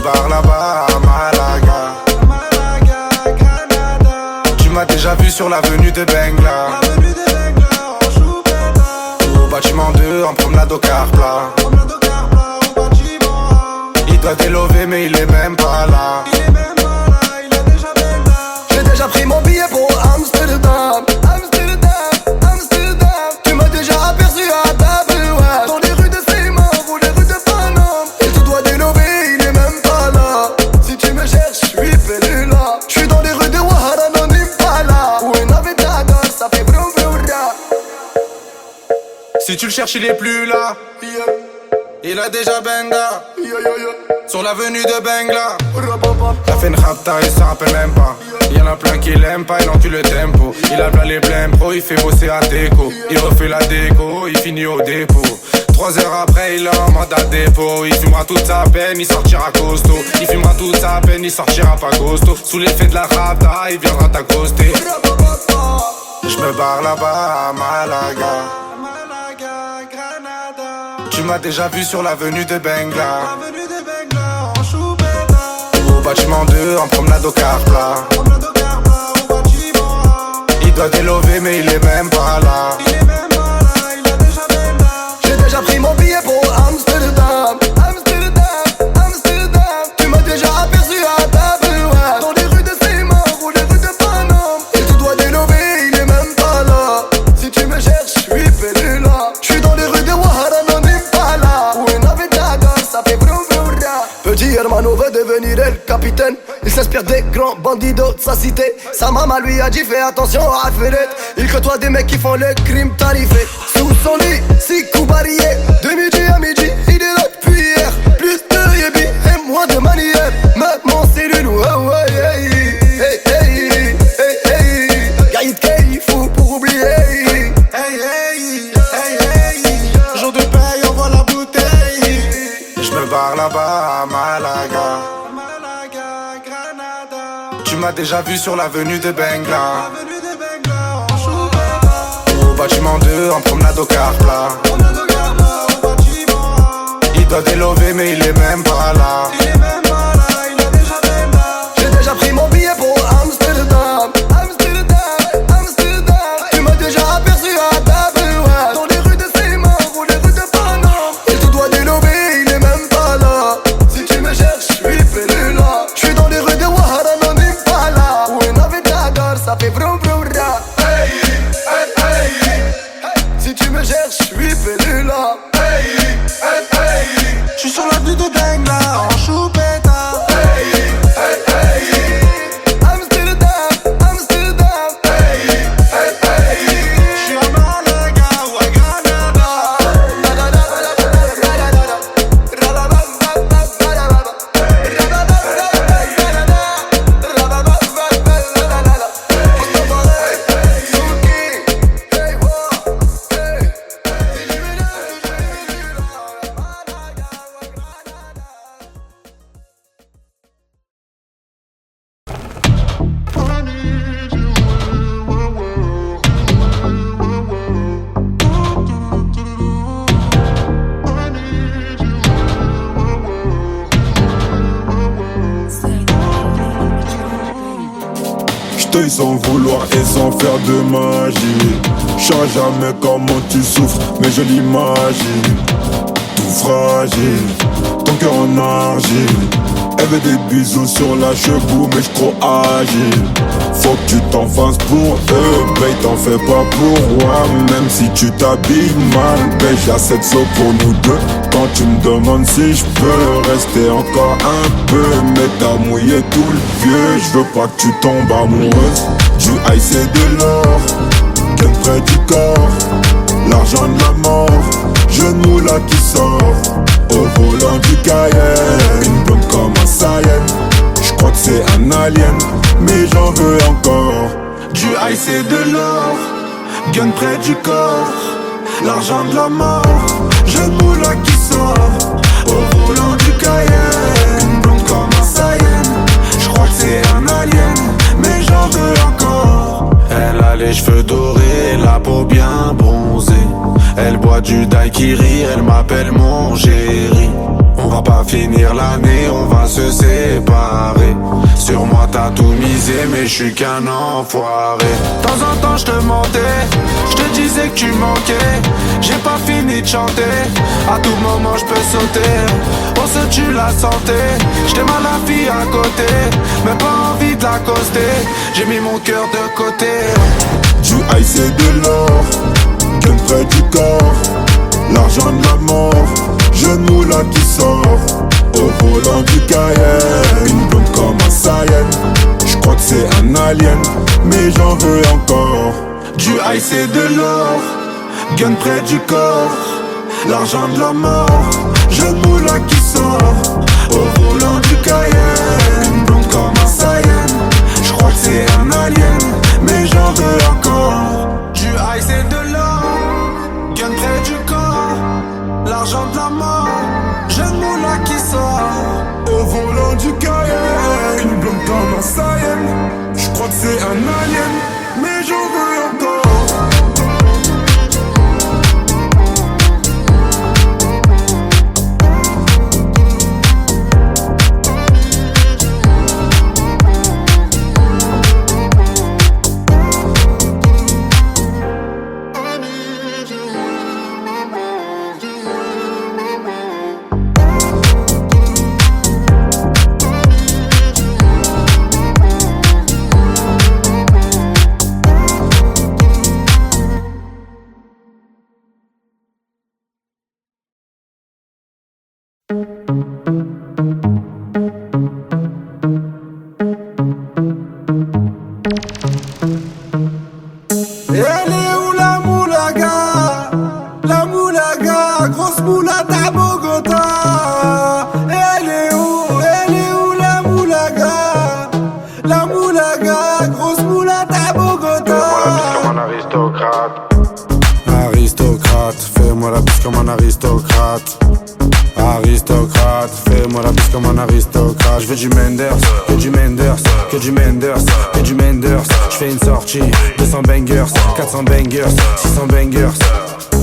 barre là-bas à Malaga. Tu m'as déjà vu sur l'avenue de Bengla. Au bâtiment 2 en promenade au car plat. Il doit délover mais il est même pas là. J'ai déjà pris mon billet pour Amsterdam. Tu m'as déjà aperçu à Tabouat, dans les rues de Seymour ou les rues de Paname. Il te doit délover, il est même pas là. Si tu me cherches, je suis perdu là. Je suis dans les rues de Ouahara, non Impala, où un Aventador, ça fait broum broum ra. Si tu le cherches il est plus là. Il a déjà benga sur l'avenue de Bengla. T'as fait une rapta, il s'en rappelle même pas. Y'en a plein qui l'aiment pas, il en tue le tempo. Il a plein les blèmes pro, il fait bosser à déco. Il refait la déco, il finit au dépôt. 3 heures après, il est en mandat dépôt. Il fumera toute sa peine, il sortira costaud. Il fumera toute sa peine, il sortira pas costaud. Sous l'effet de la rapta, il viendra t'accoster. J'me barre là-bas à Malaga. Tu m'as déjà vu sur l'avenue de Bengla. Au bâtiment 2 en promenade au car plat. Il doit délover mais il est même pas là. J'ai déjà pris mon billet pour Amsterdam. Tu m'as déjà aperçu à Tabouat, dans les rues de Seymour ou les rues de Paname. Il te doit délover, il est même pas là. Si tu me cherches, je suis perdu là. Je suis dans les rues de Ouahara, non Impala, où un Aventador, ça fait broum broum ra. Petit hermano veut devenir el capitaine. Il s'inspire des grands bandidos de sa cité. Sa maman lui a dit fais attention à Ferret. Il côtoie des mecs qui font le crime tarifé. Sous son lit, 6 coups barillés. De midi à midi, il est là depuis hier. Plus de yébi et moins de manière. Maintenant c'est cellule, ouais ouais hey, hey, hey, hey, hey. Gaïd Kay, fou pour oublier. Hey hey, hey hey. Jour de paye, envoie la bouteille. J'me barre là-bas à Malaga. Tu m'as déjà vu sur l'avenue de Bengla. Au bâtiment 2 en promenade au car plat. Il doit délover mais il est même pas là. J'ai déjà pris mon billet pour Amsterdam. Tu m'as déjà aperçu à Tabouat, dans les rues de Seymour ou les rues de Paname. Il te doit délover, il est même pas là. Si tu me cherches, je suis perdu là. Je suis dans les rues de Ouahara, non Impala, où un Aventador, ça fait broum broum ra. Si tu me cherches, je suis perdu là. Je suis sur l'avenue de Bengla en choupetta. Je suis à Malaga ou à Granada. J't'œille sans vouloir et sans faire de magie. J'sais jamais comment tu souffres, mais je l'imagine. Tout fragile, ton cœur en argile. Elle veut des bisous sur la cheveux, mais j'suis trop agile. Faut que tu t'en fasses pour eux, babe, t'en fais pas pour moi. Même si tu t'habilles mal, babe, j'ai assez de seaux pour nous deux. Quand tu me demandes si je peux rester encore un peu, mais t'as mouillé tout le vieux. J'veux pas que tu tombes amoureuse. Du high c'est de l'or, bien près du corps. L'argent de la mort, genou là qui sort. Au volant du Cayenne, une blonde comme un Saiyan. J'crois que c'est un alien, mais j'en veux encore. Du high c'est de l'or, gun près du corps. L'argent de la mort, genou là qui sort. Au volant du Cayenne, une blonde comme un Saiyan. J'crois que c'est un alien, mais j'en veux encore. Elle a les cheveux dorés, la peau bien bronzée. Elle boit du daiquiri, elle m'appelle mon chéri. On va pas finir l'année, on va se séparer. Sur moi t'as tout misé, mais je suis qu'un enfoiré. De temps en temps je te mentais, je te disais que tu manquais. J'ai pas fini de chanter, à tout moment je peux sauter. On se tue la santé, j't'aime à la fille à côté, mais pas envie de l'accoster. J'ai mis mon cœur de côté. Du high c'est de l'or, gun près du corps. L'argent de la mort, jeune moula qui sort au volant du Cayenne. Une blonde comme un Saiyan, j'crois que c'est un alien, mais j'en veux encore. Du high c'est de l'or, gun près du corps. L'argent de la mort, jeune moula qui sort au volant du Cayenne. Une blonde comme un Saiyan, j'crois que c'est un alien, mais j'en veux encore. Du high c'est de l'or, gun près du corps. L'argent de la mort, jeune moula qui sort Au volant du Cayenne. Une blonde comme un Saiyan, j'crois que c'est un alien, mais j'en veux encore. Elle est où la moulaga? La moulaga, grosse moulade à Bogota. Elle est où la moulaga? La moulaga, grosse moulade à Bogota. Fais-moi la bise comme un aristocrate. Aristocrate, fais-moi la bise comme un aristocrate. Aristocrate, fais-moi la bise comme un aristocrate. Je veux du Menders, que du Menders, que du Menders, que du Menders. Je fais une sortie, 200 bangers, 400 bangers, 600 bangers.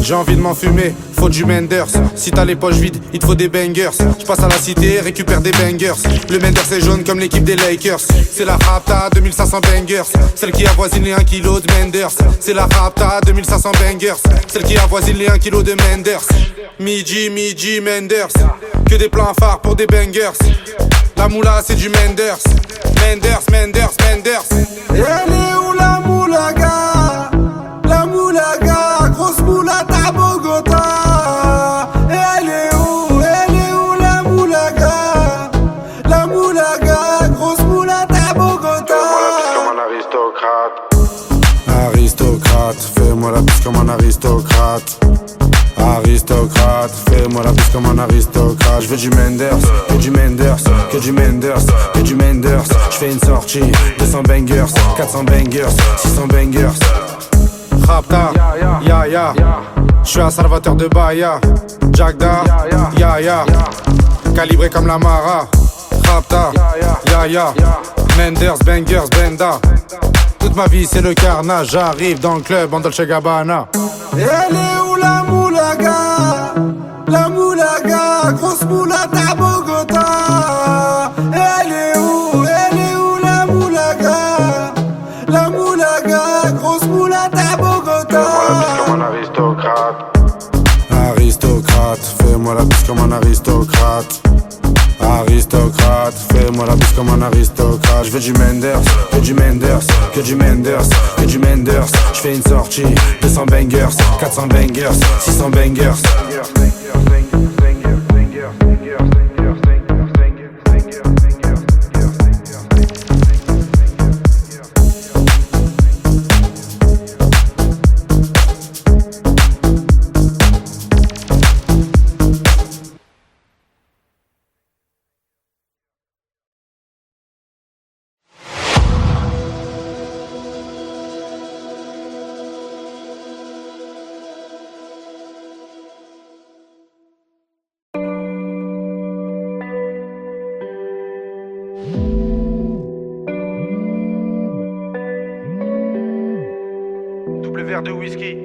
J'ai envie de m'enfumer, faut du Menders. Si t'as les poches vides, il te faut des bangers. Je passe à la cité, récupère des bangers. Le Menders est jaune comme l'équipe des Lakers. C'est la Rapta, 2500 bangers. Celle qui avoisine les 1 kg de Menders. C'est la Rapta, 2500 bangers. Celle qui avoisine les 1 kg de Menders. Midi, Menders. Que des plans phares pour des bangers. La moula c'est du Menders. Menders. Elle est où la moulaga? La moulaga, grosse moulade à Bogota. Elle est où la moulaga? La moulaga, grosse moulade à Bogota. Fais-moi la bise comme un aristocrate. Aristocrate, fais-moi la bise comme un aristocrate. Aristocrate, fais-moi la bise comme un aristocrate. Je veux du Menders, que du Menders, que du Menders, que du Menders. Je fais une sortie, 200 bangers, 400 bangers, 600 bangers. Rapta, ya. Je suis un salvateur de Bahia. Jagda, ya. Calibré comme la Mara. Rapta, ya. Menders, bangers, benda. Toute ma vie c'est le carnage. J'arrive dans le club en Dolce Gabbana. Elle est où la moulaga? La moulaga, grosse moulade à Bogota. Elle est où la moulaga? La moulaga, grosse moulade à Bogota. Fais-moi la bise comme un aristocrate. Aristocrate, fais-moi la bise comme un aristocrate. Aristocrate, fais-moi la bise comme un aristocrate. Je veux du Menders, que du Menders, que du Menders, que du Menders. Je fais une sortie, 200 bangers, 400 bangers, 600 bangers. Double verre de whisky.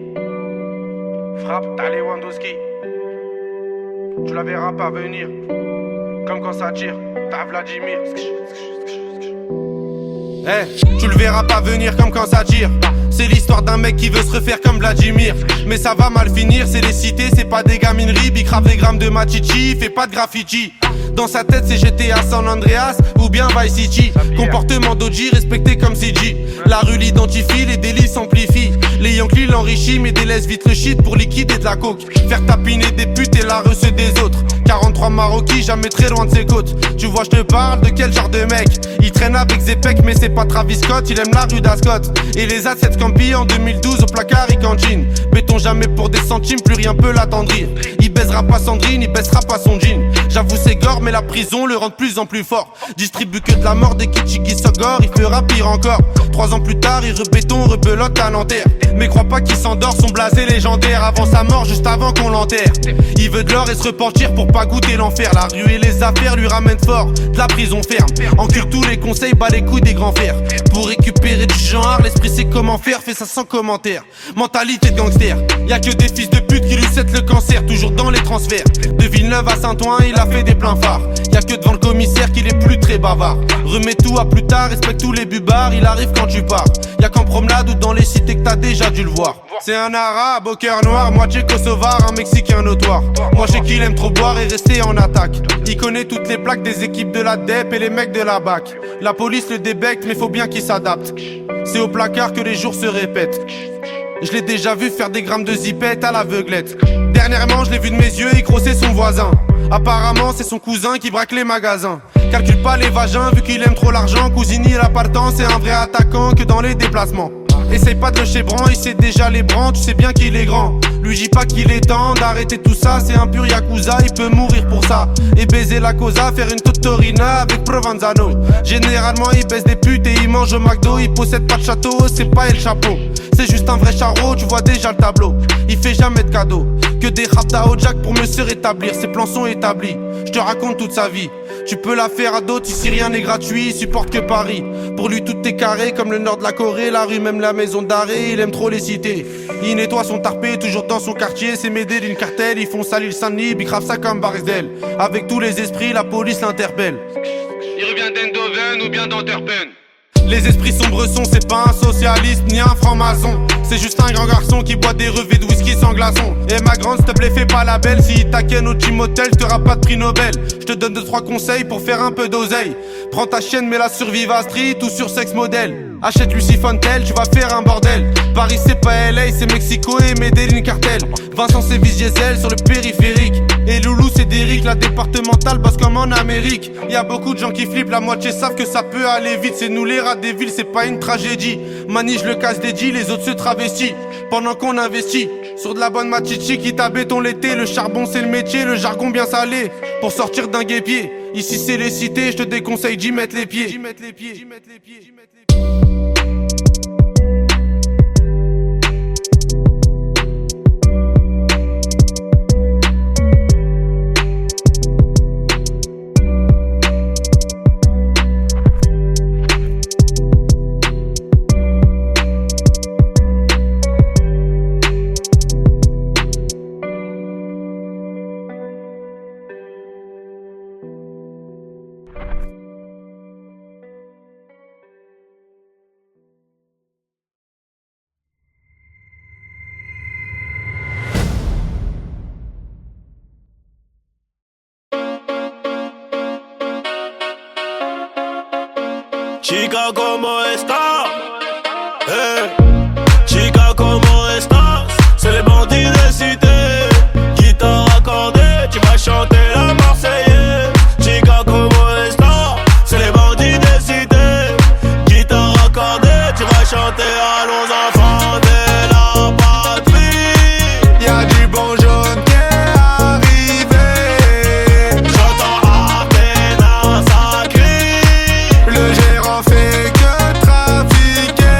Frappe, t'as Lewandowski. tu la verras pas venir. Comme quand ça tire, t'as Vladimir. Tu le verras pas venir comme quand ça tire. C'est l'histoire d'un mec qui veut se refaire comme Vladimir. Mais ça va mal finir, c'est les cités, c'est pas des gamineries. Big crave des grammes de machichi, fait pas de graffiti. Dans sa tête c'est GTA San Andreas ou bien Vice City. Comportement d'OG respecté comme CG. La rue l'identifie, les délits s'amplifient. Les Yankees l'enrichissent mais délaissent vite le shit pour liquider de la coke. Faire tapiner des putes et la reçue des autres. 43 Maroquis, jamais très loin de ses côtes. Tu vois je te parle de quel genre de mec. Il traîne avec Zepek mais c'est pas Travis Scott. Il aime la rue d'Ascot. Et les assets Campi en 2012 au placard et cantine. Béton jamais pour des centimes, plus rien peut l'attendrir. Il baisera pas Sandrine, il baissera pas son jean. J'avoue c'est gore mais la prison le rend de plus en plus fort. Distribue que de la mort des Kichigi Sogor. Il fera pire encore. 3 ans plus tard il rebéton, rebelote à Nanterre. Mais crois pas qu'il s'endort, son blasé légendaire. Avant sa mort, juste avant qu'on l'enterre. Il veut de l'or et se repentir pour pas goûter l'enfer. La rue et les affaires lui ramènent fort. De la prison ferme, encule tous les conseils, bat les couilles des grands fers. Pour récupérer du genre, l'esprit sait comment faire. Fais ça sans commentaire, mentalité de gangster. Y'a que des fils de pute qui lui cèdent le cancer. Toujours dans les transferts, de Villeneuve à Saint-Ouen il a fait des pleins phares. Y'a que devant le commissaire qu'il est plus très bavard. Remets tout à plus tard, respecte tous les bubards. Il arrive quand tu pars. Y'a qu'en promenade ou dans les cités que t'as déjà dû le voir. C'est un arabe au cœur noir, moitié kosovar, un mexicain notoire. Moi je sais qu'il aime trop boire et rester en attaque. Il connaît toutes les plaques des équipes de la DEP et les mecs de la BAC. La police le débecte mais faut bien qu'il s'adapte. C'est au placard que les jours se répètent. Je l'ai déjà vu faire des grammes de zipette à l'aveuglette. Dernièrement je l'ai vu de mes yeux, il grossait son voisin. Apparemment c'est son cousin qui braque les magasins. Calcule pas les vagins vu qu'il aime trop l'argent. Cousini la partant, c'est un vrai attaquant que dans les déplacements. Essaye pas de le chébran, il sait déjà les brans, tu sais bien qu'il est grand. Lui dis pas qu'il est temps d'arrêter tout ça, c'est un pur yakuza, il peut mourir pour ça. Et baiser la cosa, faire une totorina avec Provenzano. Généralement il baisse des putes et il mange au McDo. Il possède pas de château, c'est pas El Chapeau. C'est juste un vrai charreau, tu vois déjà le tableau. Il fait jamais de cadeaux, que des raptas au jack pour me se rétablir. Ses plans sont établis, je te raconte toute sa vie. Tu peux la faire à d'autres, ici rien n'est gratuit, il supporte que Paris. Pour lui tout est carré, comme le nord de la Corée. La rue, même la maison d'arrêt, il aime trop les cités. Il nettoie son tarpé, toujours dans son quartier. C'est m'aider d'une cartel, ils font salir le Saint-Denis. Bicrave ça comme Barisdel. Avec tous les esprits, la police l'interpelle. Il revient d'Eindhoven ou bien d'Antwerpen. Les esprits sombres sont, c'est pas un socialiste ni un franc-maçon. C'est juste un grand garçon qui boit des revêts de whisky sans glaçon. Et ma grande, s'il te plaît, fais pas la belle. Si il t'aquenne au gym hotel, t'auras pas de prix Nobel. Je te donne 2-3 conseils pour faire un peu d'oseille. Prends ta chienne, mets-la sur Viva Street ou sur Sex Model. Achète Lucy Fontel, tu vas faire un bordel. Paris c'est pas LA, c'est Mexico et Medellin cartel. Vincent c'est Diesel sur le périphérique. Et Loulou c'est Derrick, la départementale bosse comme en Amérique. Y'a beaucoup de gens qui flippent, la moitié savent que ça peut aller vite. C'est nous les rats des villes, c'est pas une tragédie. Manige le casse des G, les autres se travestissent. Pendant qu'on investit sur de la bonne machichi qui t'a béton l'été. Le charbon c'est le métier, le jargon bien salé. Pour sortir d'un guépier, ici c'est les cités, je te déconseille d'y mettre les pieds. Chica, ¿cómo estás? Chica, ¿cómo estás? C'est les bandits des cités. Guitare accordée, tu vas chanter la Marseillaise. Chica, ¿cómo estás? C'est les bandits des cités. Guitare accordée, tu vas chanter allons enfants de la patrie. Y'a du bon jaune qui est arrivé. J'entends Athéna ça crie. Le gérant fait que trafiquer.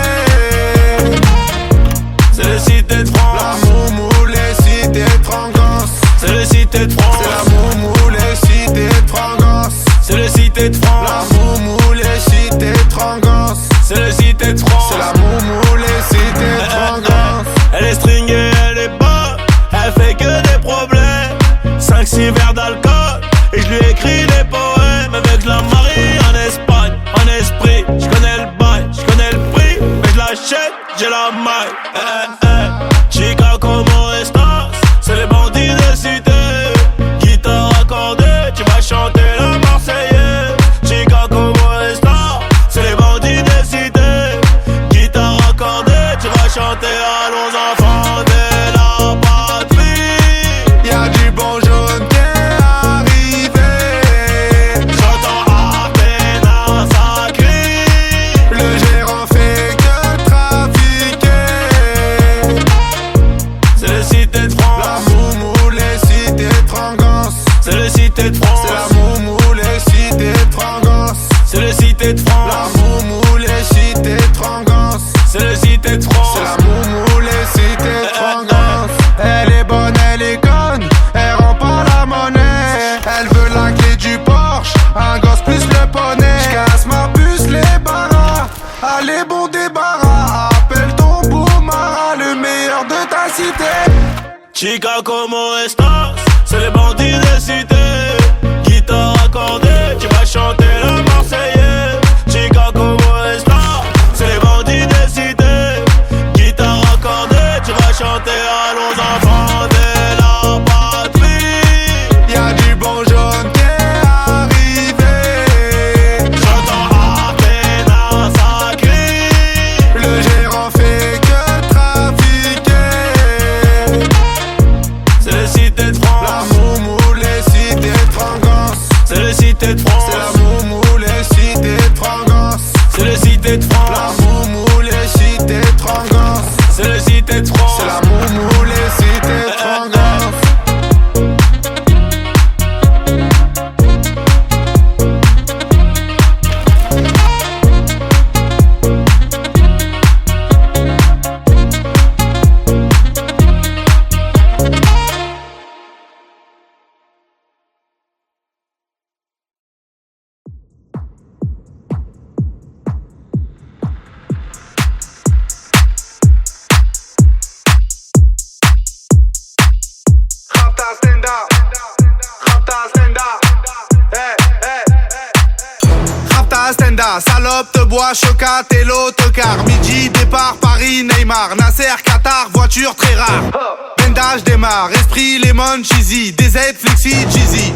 C'est les cités de France. La moumou, les cités de Frangance. C'est les cités de France. C'est la moumou, les cités de Frangance. C'est les cités de France. La moumou, les cités de Frangance. C'est les cités de France. C'est la moumou, les cités machette, j'ai la maille. Chica como estas, c'est les bandits de cité. Guitare accordée, tu vas chanter la Marseillaise. Chica como estas, c'est les bandits de cité. Guitare accordée, tu vas chanter allons enfants de la patrie. Y'a du bon jaune qui est arrivé. J'entends à peine un sacré. Le gérant fait que trafiquer. C'est le cité de France. La moumou, les cités de Frangance. C'est le cité de France. C'est la moumou, les cités de Frangance. C'est le cité de La France. moumou, les cités de Frangance. C'est le cité de France. C'est la moumou, les cités de Frangance. Elle est bonne, elle est conne, elle rend pas la monnaie. Elle veut la clé du Porsche, un gosse plus le poney. J'casse ma puce, les barras, allez bon débarras. Appelle ton beau Mara, le meilleur de ta cité. Chica como estas, c'est les bandits de cité. Guitare accordée, tu vas chanter la Marseillaise. Chica como estas, c'est les bandits de cité. Guitare accordée, tu vas chanter allons enfants de la patrie. Y'a du bon jaune qui est arrivé. J'entends à peine un sacré. Le gérant fait que trafiquer. C'est le cité de La France. moumou, les cités de Frangance. C'est le cité de C'est la France. moumou, les cités de Frangance. C'est le cité de La France. moumou, les cités de Frangance. C'est le cité de France. C'est la moumou, les cités de Frangance. Rapta stand up, Rapta stand up, Rapta stand up, salope te bois, chocat et l'autocar. Midi départ, Paris, Neymar, Nasser, Qatar, voiture très rare. Bendage démarre, esprit, lemon, cheesy, DZ, flexi, cheesy.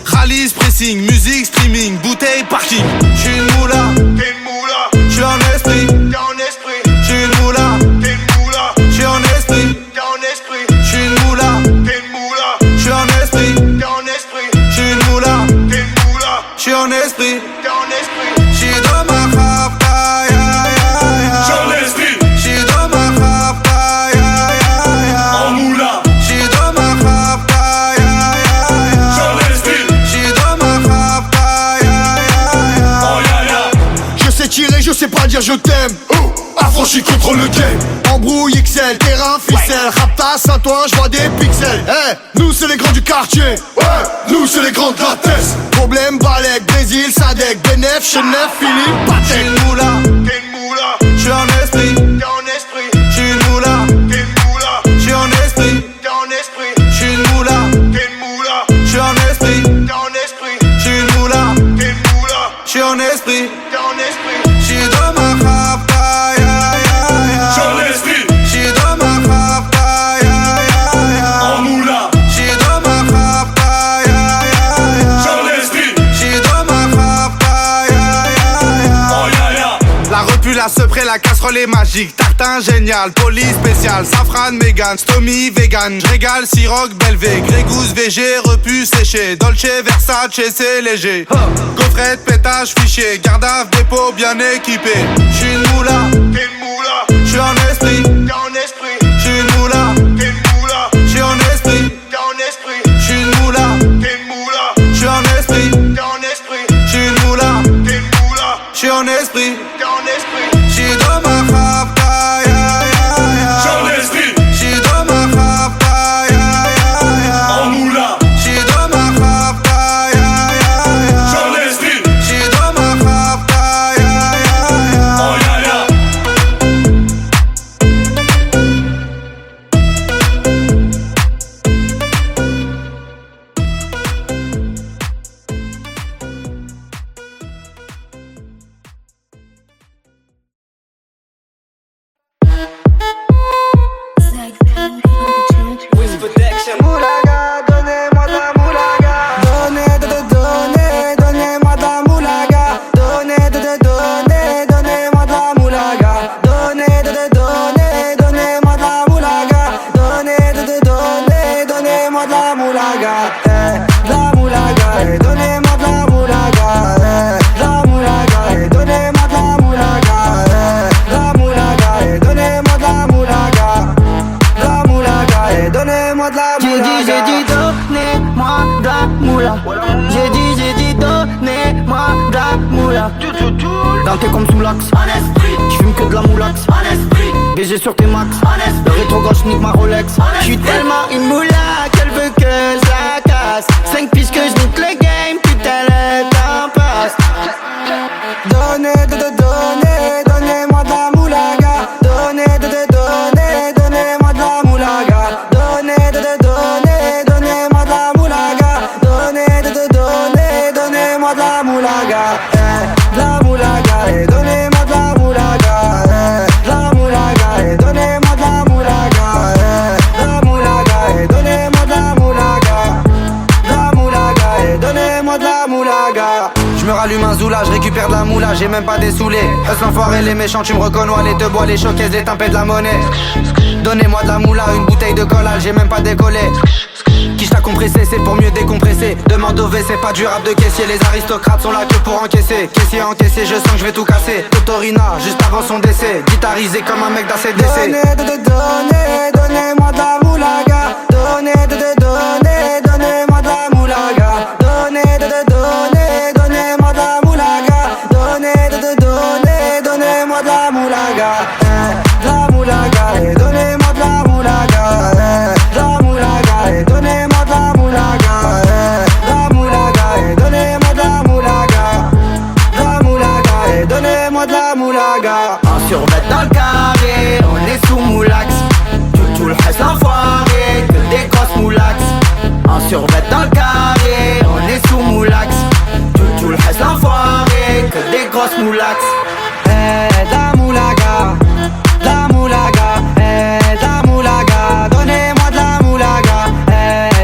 Rallye, pressing, musique, streaming, bouteille, parking. J'suis une moula, T'es une moula, j'suis en esprit. t'es en esprit. J'suis une moula, T'es une moula, j'suis en esprit. t'es en esprit. J'suis une moula, T'es une moula, j'suis en esprit. t'es en esprit. J'suis une moula, T'es une moula, j'suis en esprit. t'es en esprit. J'suis dans ma rapta, ya ya ya. J'en esprit, J'suis dans ma rapta, ya ya ya. en moula. J'suis dans ma rapta, ya ya ya. J'en esprit, J'suis dans ma rapta, ya ya ya. en yaya. Je sais tirer, je sais pas dire je t'aime. Affranchi contre le game. Embrouille XL, terrain, ficelle. Rapta, Saint-Ouen, j'vois des pixels. Nous c'est les grands du quartier. Ouais, nous c'est les grands de la tête. Problème, Balek, Brésil, Sadek, Benef, Chenef, Philippe, J'suis Patek. une moula, T'es une moula, j'suis en esprit. t'es en esprit. J'suis une moula, T'es une moula, j'suis en esprit. t'es en esprit. J'suis une moula, T'es une moula, j'suis en esprit. t'es en esprit. J'suis une moula, T'es une moula, j'suis en esprit. t'es en esprit. J'suis dans ma rapta, ya ya ya. J'en esprit, J'suis dans ma rapta, ya ya ya. en moula. J'suis dans ma rapta, ya ya ya. J'en esprit, J'suis dans ma rapta, ya ya ya. en yaya. La repu, la sepré, la casserole est magique. Tartin génial, police spécial, safran, mégan, stomy, vegan. J'régale, siroc, belvé, grégousse, VG, repu, séché. Dolce, Versace, c'est léger. Gaufrette, pétage, fichier, garde à dépôt bien équipé. J'suis une moula, T'es une moula, j'suis en esprit. t'es en esprit. J'suis une moula, T'es une moula, j'suis en esprit. t'es en esprit. J'suis une moula, T'es une moula, j'suis en esprit. t'es en esprit. J'suis une moula, T'es une moula, j'suis en esprit. t'es en esprit. J'suis dans ma rapta, ya ya ya. J'en esprit, J'suis dans ma rapta, ya ya ya. en moula. J'suis dans ma rapta, ya ya ya. J'en esprit, J'suis dans ma rapta, ya ya ya. en yaya. moula. J'ai dit, donnez-moi de la moula. Dans tes comme sous l'axe, j'fume que de la moulax. BG sur tes max, le rétro gauche nique ma Rolex. J'suis tellement une moula qu'elle veut que je la casse. 5 piges que je nique le game, putain le temps passe. Donnez-moi de la moulaga. Donnez-moi de la moulaga. Donnez-moi de la moulaga. Donnez-moi de la moulaga. De la moulaga, donnez-moi de la moulaga. De la moulaga, donnez-moi de la moulaga. De la moulaga, donnez-moi de la moulaga. De la moulaga, donnez-moi de la moulaga. J'me rallume un zoula, j'récupère de la moula, j'ai même pas des saoulés. Hustle l'enfoiré, les méchants, tu me reconnais, les te bois, les choquaises, les timpés de la monnaie. Donnez-moi de la moula, une bouteille de collage, j'ai même pas décollé. Quiche t'a compressé, c'est pour mieux décompresser. Demande au V, c'est pas du rap de caissier. Les aristocrates sont là que pour encaisser. Caissier encaissé, je sens que je vais tout casser. Totorina, juste avant son décès. Guitarisé comme un mec d'ACDC. Donnez-moi de la moulaga. Donnez-moi de la moulaga. Donnez-moi de la moulaga. Donnez-moi de la moulaga. De la moulaga, donnez-moi de la moulaga. De la moulaga, donnez-moi de la moulaga. De la moulaga, donnez-moi de la moulaga. De la moulaga, donnez-moi de la moulaga. En survêt dans le carré, on est sous moulax. Tout le reste l'enfoiré, que des grosses moulax. En survêt dans le carré, on est sous moulax. Tout le reste l'enfoiré, que des grosses moulax. La moulaga, la moulaga, la moulaga, donnez-moi de la moulaga,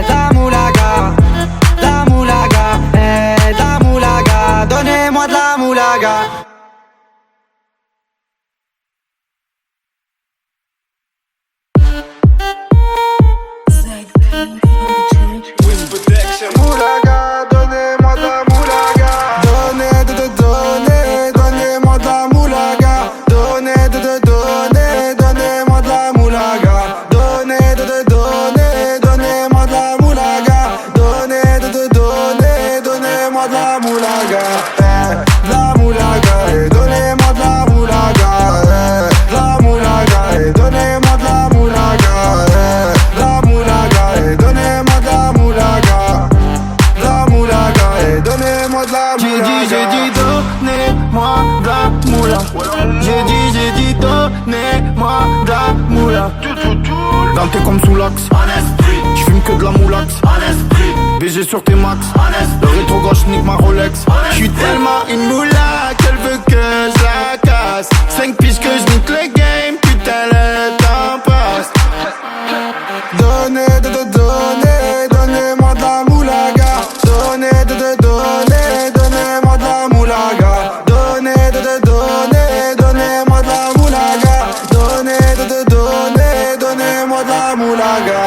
la moulaga, la moulaga, la moulaga, donnez-moi de la moulaga. Moulaga, donnez-moi de la moulaga. Donnez-moi de la moulaga. Donnez-moi de la moulaga. Donnez-moi de la moulaga. Donnez-moi de la moulaga. La moulaga, donnez-moi de la moulaga. La moulaga, donnez-moi de la moulaga. La moulaga, donnez-moi de la moulaga. La moulaga, donnez-moi de la moulaga. J'ai dit, donnez-moi de la moula. J'ai dit, donnez-moi de la moula. Dans tes comme sous l'axe, j'fume que de la moulax. BG sur tes max, le rétro gauche nique ma Rolex. J'suis tellement une moula qu'elle veut que je la casse. 5 piges que je nique le game, putain le temps passe. Donnez-moi de la moulaga. Donnez-moi de la moulaga. Donnez-moi de la moulaga. Donnez-moi de la moulaga.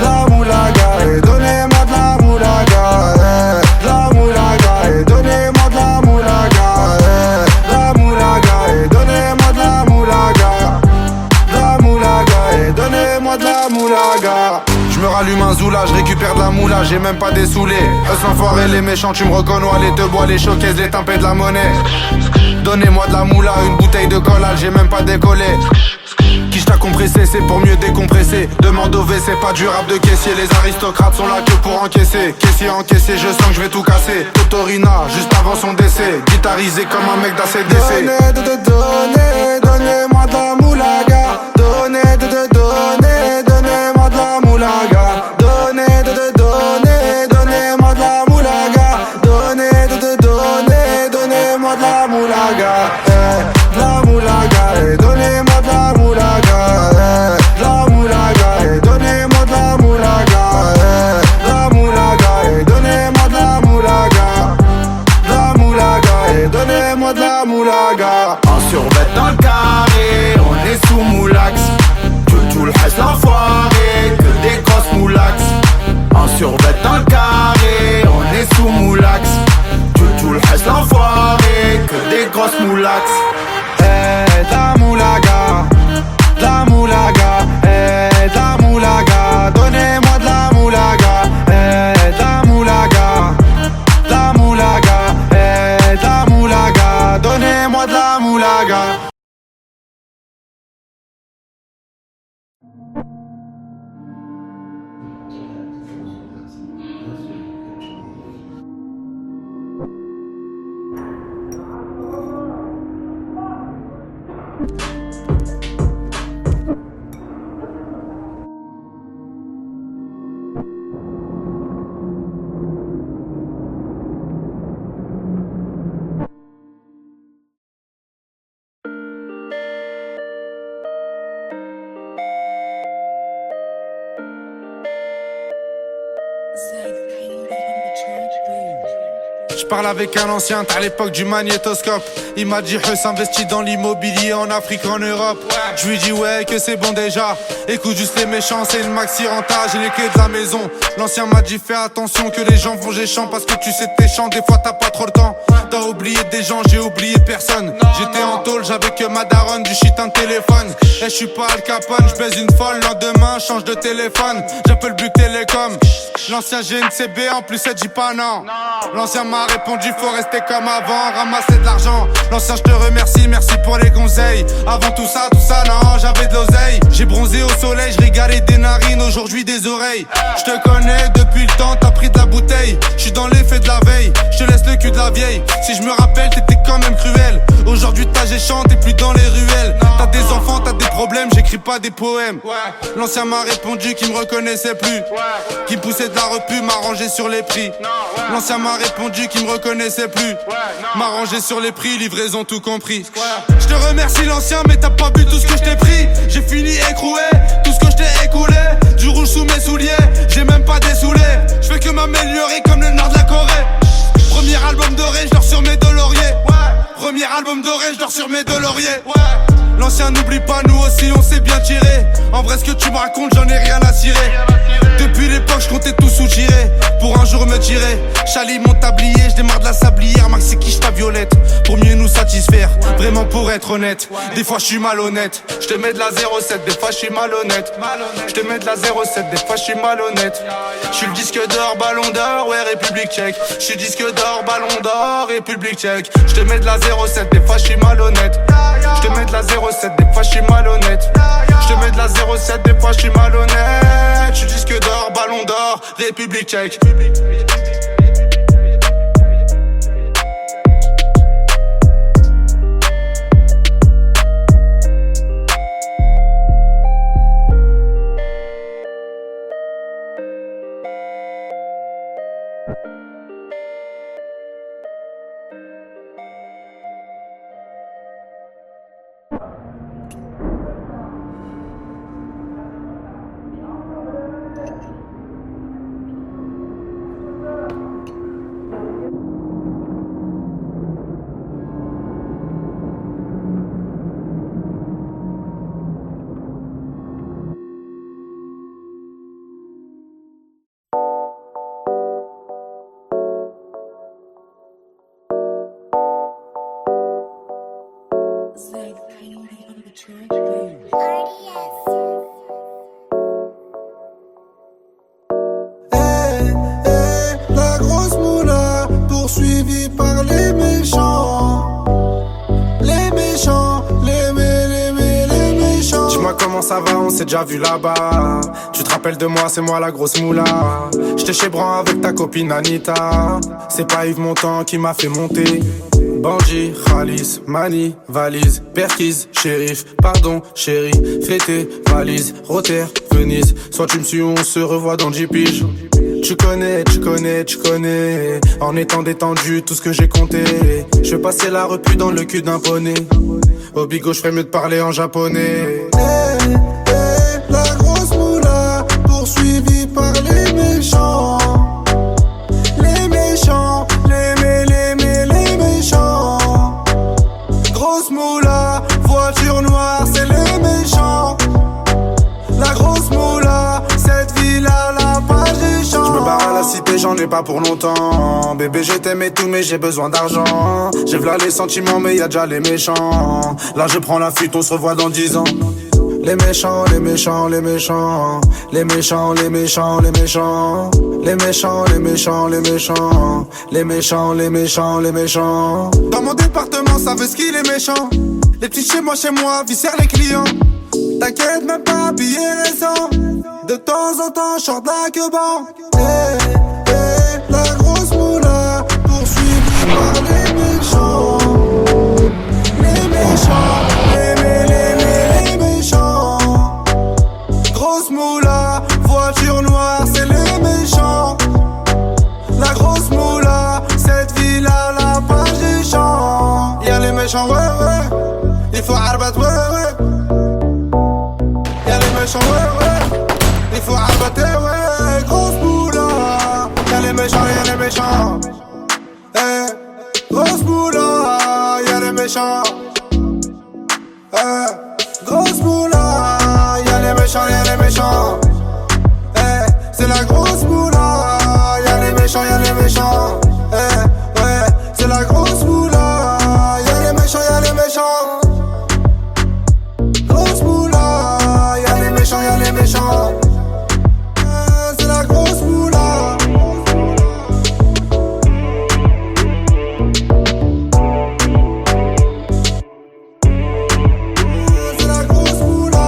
La moulaga, donnez-moi de la moulaga. La moulaga, donnez-moi de la moulaga. La moulaga, donnez-moi de la moulaga. La moulaga, donnez-moi de la moulaga. J'me rallume un zoula, j'récupère de la moula, j'ai même pas des saoulés. Hustle l'enfoiré, les méchants, tu me reconnais, les te bois, les choquaises, les timpés de la monnaie. Donnez-moi de la moula, une bouteille de collage, j'ai même pas décollé. Quiche t'a compressé, c'est pour mieux décompresser. Demande au V, c'est pas du rap de caissier. Les aristocrates sont là que pour encaisser. Caissier encaissé, je sens que je vais tout casser. Totorina, juste avant son décès. Guitarisé comme un mec d'ACDC. Donnez-moi de la moulaga. Donnez-moi de la moulaga. Donnez-moi de la moulaga. Donnez-moi de la moulaga. La moulaga, donnez-moi de la moulaga. La moulaga, donnez-moi de la moulaga. La moulaga, donnez-moi de la moulaga. La moulaga, donnez-moi de la moulaga. En survêt dans le carré, on est sous moula. Je parle avec un ancien, à l'époque du magnétoscope. Il m'a dit investis dans l'immobilier en Afrique, en Europe. Je lui dis ouais que c'est bon déjà. Écoute juste les méchants, c'est une maxi renta, j'ai les clés de la maison. L'ancien m'a dit fais attention que les gens vont géchant, parce que tu sais tes chants, des fois t'as pas trop le temps. T'as oublié des gens, j'ai oublié personne. J'étais en tôle, j'avais que ma daronne, du shit un téléphone. Et je suis pas Al Capone, je baise une folle, lendemain change de téléphone. J'appelle Buc Télécom. L'ancien GNCB en plus elle dit pas non. L'ancien m'a répondu faut rester comme avant, ramasser de l'argent. L'ancien je te remercie, merci pour les conseils. Avant tout ça non, j'avais de l'oseille. J'ai bronzé au soleil, je régalais des narines, aujourd'hui des oreilles. Je te connais depuis le temps, t'as pris de la bouteille. Je suis dans l'effet de la veille, je te laisse le cul de la vieille. Si je me rappelle t'étais quand même cruel. Aujourd'hui t'as géchant, t'es plus dans les ruelles. T'as des enfants, t'as des problèmes, j'écris pas des poèmes. L'ancien m'a répondu qu'il me reconnaissait plus, qu'il me poussait de la repu, m'a rangé sur les prix. L'ancien m'a répondu qu'il me reconnaissait plus, m'a rangé sur les prix, livraison tout compris. Je te remercie l'ancien mais t'as pas vu tout ce que je t'ai pris. J'ai fini écroué, tout ce que je t'ai écoulé. Du rouge sous mes souliers, j'ai même pas dessoulé. Je fais que m'améliorer comme le nord de la Corée. Premier album doré, je dors sur mes deux lauriers. Premier album doré, je dors sur mes deux lauriers. L'ancien n'oublie pas, nous aussi on s'est bien tiré. En vrai ce que tu me racontes, j'en ai rien à cirer. Depuis l'époque, je comptais tout soutirer pour un jour me tirer. Chali mon tablier, je démarre de la sablière. Maxi quiche ta violette pour mieux nous satisfaire. Vraiment pour être honnête, des fois je suis malhonnête. Je te mets de la 07, des fois je suis malhonnête. Je te mets de la 07, des fois je suis malhonnête. Je suis le disque d'or, ballon d'or, ouais République tchèque. Je suis disque d'or, ballon d'or, République tchèque. Je te mets de la 07, des fois je suis malhonnête. Je te mets de la 07, des fois je suis malhonnête. Je te mets de la 07, des fois je suis malhonnête. Je suis disque d'or, ballon d'or, République tchèque. La grosse moula poursuivie par les méchants. Les méchants, les méchants. Dis-moi comment ça va, on s'est déjà vu là-bas. Tu te rappelles de moi, c'est moi la grosse moula. J'étais chez Bran avec ta copine Anita. C'est pas Yves Montand qui m'a fait monter. Bandit, Khalis, Mani, valise, Perquise, shérif, pardon, chérie, fêté, valise, Rotter, Venise. Soit tu me suis ou on se revoit dans 10 piges. Tu connais, en étant détendu, tout ce que j'ai compté. Je vais passer la repu dans le cul d'un poney. Au bigot, je ferais mieux de parler en japonais. La grosse moula poursuivie par les méchants. Les méchants, les méchants. Grosse moula, voiture noire, c'est les méchants. La grosse moula, cette ville-là, la page des champs. Je me barre à la cité, j'en ai pas pour longtemps. Bébé, je t'aime et tout, mais j'ai besoin d'argent. J'ai v'là les sentiments, mais y'a déjà les méchants. Là, je prends la fuite, on se revoit dans 10 ans. Les méchants, les méchants, les méchants. Les méchants, les méchants, les méchants. Les méchants, les méchants, les méchants. Les méchants, les méchants, les méchants. Dans mon département, ça veut ce qu'il est méchant. Les petits chez moi, viscèrent les clients. T'inquiète même pas, billets récents. De temps en temps, je sors de la queue-ban. La grosse moula, poursuivie par les méchants. Les méchants, les méchants. Grosse moula, voiture noire, c'est les méchants. La grosse moula, cette ville à la page des champs. Y'a les méchants, ouais, ouais. Il faut arbat, ouais, ouais. Y'a les méchants, ouais, ouais. Il faut arbater, ouais. Grosse moula. Y'a les méchants, y'a les méchants. Eh, grosse moula. Y'a les méchants. Eh, grosse moula. Y'a les méchants, y'a les méchants. Eh, c'est la grosse moula. Y'a les méchants, y'a les méchants. Eh, ouais, c'est la grosse moula. Y'a les méchants, y'a les méchants. Grosse moula. Y'a les méchants, y'a les méchants. Eh, c'est la grosse moula. C'est la grosse moula.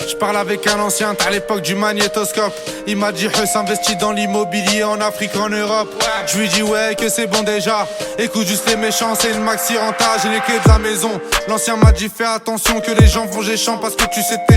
Je parle avec un ancien, t'as l'époque du magnétoscope. Il m'a dit s'investit dans l'immobilier en Afrique, en Europe. Je lui dis ouais que c'est bon déjà. Écoute juste les méchants, c'est une maxi renta, j'ai les clés de la maison. L'ancien m'a dit fais attention que les gens vont géchant parce que tu sais t'es